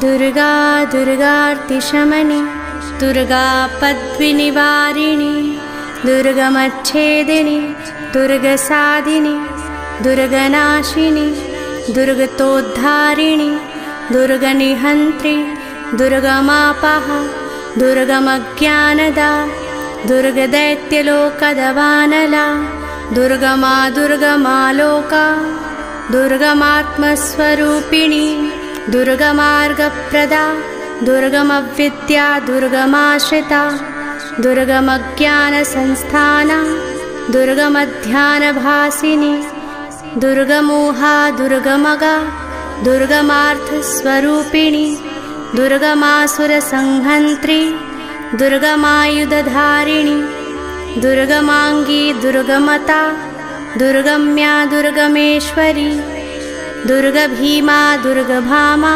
Durga दुर्गार्तिशमनि दुर्गापद्विनिवारिणि दुर्गमच्छेदिनि दुर्गसादिनि दुर्गनाशिनि दुर्गतोद्धारिणि दुर्गनिहन्त्रि दुर्गमापः दुर्गमज्ञानदा दुर्गदैत्यलोकदवानला दुर्गमा दुर्गमालोका दुर्गमात्मस्वरूपिणी दुर्गमार्गप्रदा दुर्गमविद्या दुर्गमाश्रिता दुर्गमज्ञानसंस्थाना दुर्गमध्यानभासिनी दुर्गमोहा दुर्गमगा दुर्गमार्थस्वरूपिणी दुर्गमासुरसंहन्त्री दुर्गमायुधधारिणी दुर्गमांगी दुर्गमता दुर्गम्या दुर्गमेश्वरी दुर्गभीमा दुर्गभामा